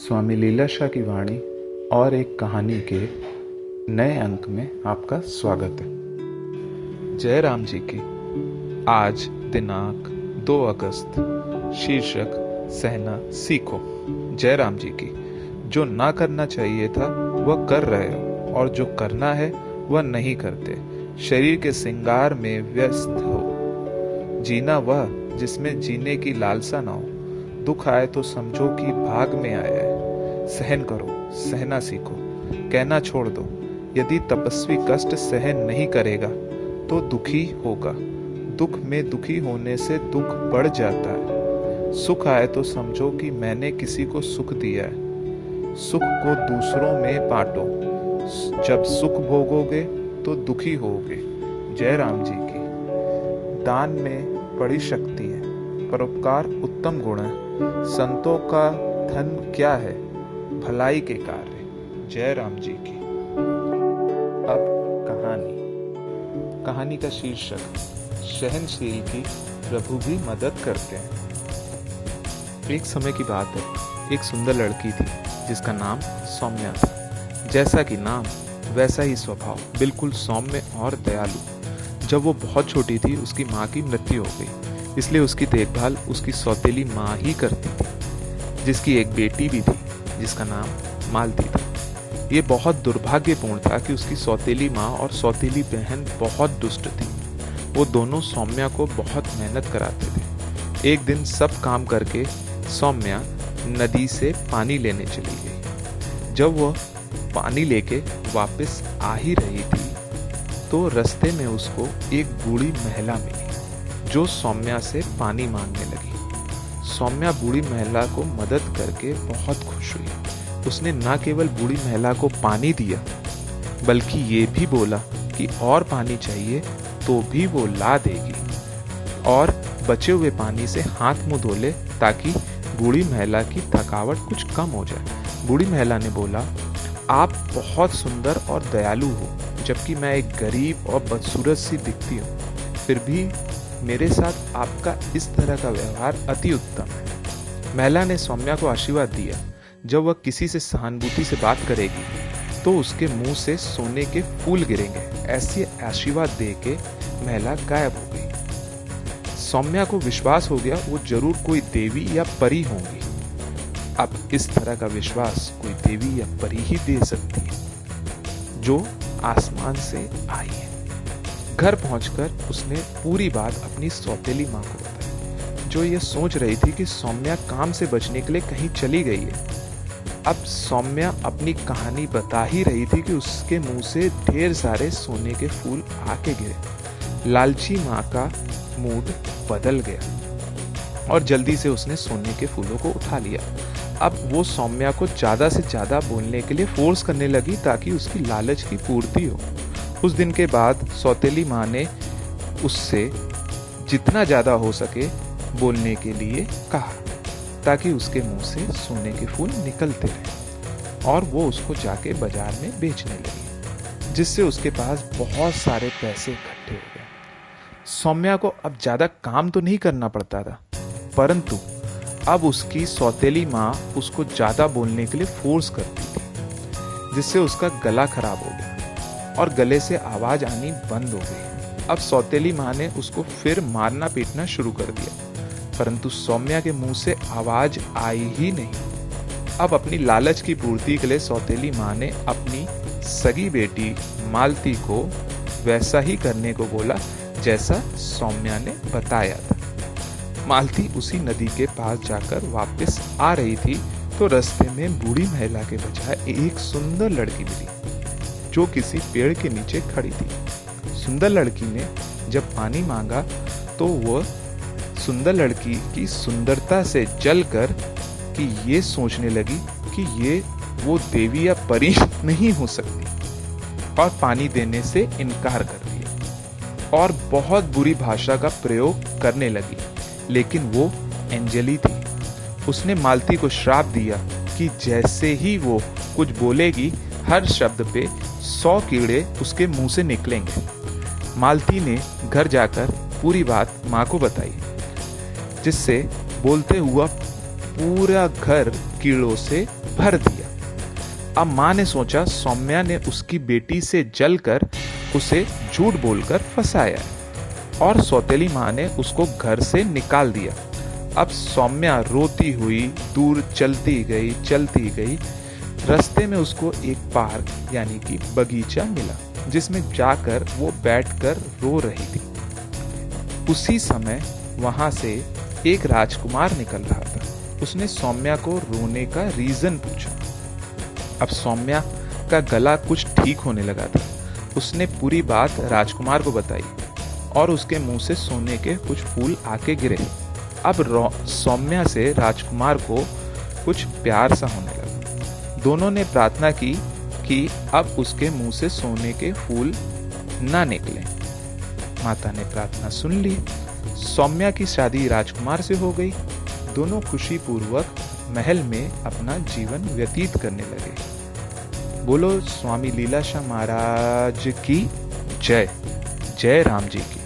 स्वामी लीलाशाह की वाणी और एक कहानी के नए अंक में आपका स्वागत है। जय राम जी की। आज दिनांक 2 अगस्त। शीर्षक सहना सीखो। जय राम जी की। जो ना करना चाहिए था वह कर रहे हो और जो करना है वह नहीं करते। शरीर के श्रृंगार में व्यस्त हो। जीना वह जिसमें जीने की लालसा ना हो। दुख आए तो समझो कि भाग में आया है। सहन करो, सहना सीखो, कहना छोड़ दो। यदि तपस्वी कष्ट सहन नहीं करेगा तो दुखी होगा। दुख में दुखी होने से दुख बढ़ जाता है। सुख आए तो समझो कि मैंने किसी को सुख दिया है। सुख को दूसरों में बांटो। जब सुख भोगोगे तो दुखी होगे। जय राम जी की। दान में बड़ी शक्ति है, परोपकार उत्तम गुण है। संतों का धन क्या है? भलाई के कार्य। जय राम जी की। अब कहानी का शीर्षक सहनशील की प्रभु भी मदद करते हैं। एक समय की बात है। एक सुंदर लड़की थी जिसका नाम सौम्या था। जैसा कि नाम वैसा ही स्वभाव, बिल्कुल सौम्य और दयालु। जब वो बहुत छोटी थी उसकी माँ की मृत्यु हो गई, इसलिए उसकी देखभाल उसकी सौतेली माँ ही करती थी, जिसकी एक बेटी भी थी जिसका नाम मालती था। ये बहुत दुर्भाग्यपूर्ण था कि उसकी सौतेली माँ और सौतेली बहन बहुत दुष्ट थी। वो दोनों सौम्या को बहुत मेहनत कराते थे। एक दिन सब काम करके सौम्या नदी से पानी लेने चली गई। जब वह पानी लेके वापस आ ही रही थी तो रास्ते में उसको एक बूढ़ी महिला मिली जो सौम्या से पानी मांगने लगी। सौम्या बूढ़ी महिला को मदद करके बहुत खुश हुई। उसने न केवल बूढ़ी महिला को पानी दिया बल्कि ये भी बोला कि और पानी चाहिए तो भी वो ला देगी और बचे हुए पानी से हाथ मुंह धो ले ताकि बूढ़ी महिला की थकावट कुछ कम हो जाए। बूढ़ी महिला ने बोला, आप बहुत सुंदर और दयालु हो, जबकि मैं एक गरीब और बदसूरत सी दिखती हूँ। फिर भी मेरे साथ आपका इस तरह का व्यवहार अति उत्तम है। महिला ने सौम्या को आशीर्वाद दिया। जब वह किसी से सहानुभूति से बात करेगी तो उसके मुंह से सोने के फूल गिरेंगे। ऐसे आशीर्वाद दे के महिला गायब हो गई। सौम्या को विश्वास हो गया वो जरूर कोई देवी या परी होंगी। अब इस तरह का विश्वास कोई देवी या परी ही दे सकती है जो आसमान से आई है। घर पहुंचकर उसने पूरी बात अपनी सौतेली माँ को बताई, जो ये सोच रही थी कि सौम्या काम से बचने के लिए कहीं चली गई है। अब सौम्या अपनी कहानी बता ही रही थी कि उसके मुंह से ढेर सारे सोने के फूल आके गिरे। लालची माँ का मूड बदल गया और जल्दी से उसने सोने के फूलों को उठा लिया। अब वो सौम्या को ज्यादा से ज्यादा बोलने के लिए फोर्स करने लगी ताकि उसकी लालच की पूर्ति हो। उस दिन के बाद सौतेली माँ ने उससे जितना ज्यादा हो सके बोलने के लिए कहा ताकि उसके मुंह से सोने के फूल निकलते रहे और वो उसको जाके बाजार में बेचने लगी, जिससे उसके पास बहुत सारे पैसे इकट्ठे हो गए। सौम्या को अब ज्यादा काम तो नहीं करना पड़ता था, परंतु अब उसकी सौतेली माँ उसको ज्यादा बोलने के लिए फोर्स करती थी, जिससे उसका गला खराब हो गया और गले से आवाज आनी बंद हो गई। अब सौतेली माँ ने उसको फिर मारना पीटना शुरू कर दिया, परंतु सौम्या के मुंह से आवाज आई ही नहीं। अब अपनी लालच की पूर्ति के लिए सौतेली माँ ने अपनी सगी बेटी मालती को वैसा ही करने को बोला जैसा सौम्या ने बताया था। मालती उसी नदी के पास जाकर वापस आ रही थी तो रास्ते में बूढ़ी महिला के बजाय एक सुंदर लड़की मिली जो किसी पेड़ के नीचे खड़ी थी। सुंदर लड़की ने जब पानी मांगा तो वह सुंदर लड़की की सुंदरता से जलकर कि ये सोचने लगी कि ये वो देवी या परी नहीं हो सकती और पानी देने से इनकार कर दिया और बहुत बुरी भाषा का प्रयोग करने लगी। लेकिन वो एंजली थी। उसने मालती को श्राप दिया कि जैसे ही वो कुछ बोलेगी हर शब्द पे 100 कीड़े उसके मुंह से निकलेंगे। मालती ने घर जाकर पूरी बात माँ को बताई, जिससे बोलते हुआ पूरा घर कीड़ों से भर दिया। अब माँ ने सोचा सौम्या ने उसकी बेटी से जलकर उसे झूठ बोलकर फंसाया और सौतेली माँ ने उसको घर से निकाल दिया। अब सौम्या रोती हुई दूर चलती गई। रास्ते में उसको एक पार्क यानी कि बगीचा मिला, जिसमें जाकर वो बैठकर रो रही थी। उसी समय वहां से एक राजकुमार निकल रहा था। उसने सौम्या को रोने का रीजन पूछा। अब सौम्या का गला कुछ ठीक होने लगा था। उसने पूरी बात राजकुमार को बताई और उसके मुंह से सोने के कुछ फूल आके गिरे। अब सौम्या से राजकुमार को कुछ प्यार सा होने लगा। दोनों ने प्रार्थना की कि अब उसके मुंह से सोने के फूल ना निकले। माता ने प्रार्थना सुन ली। सौम्या की शादी राजकुमार से हो गई। दोनों खुशी पूर्वक महल में अपना जीवन व्यतीत करने लगे। बोलो स्वामी लीलाशाह महाराज की जय। जय राम जी की।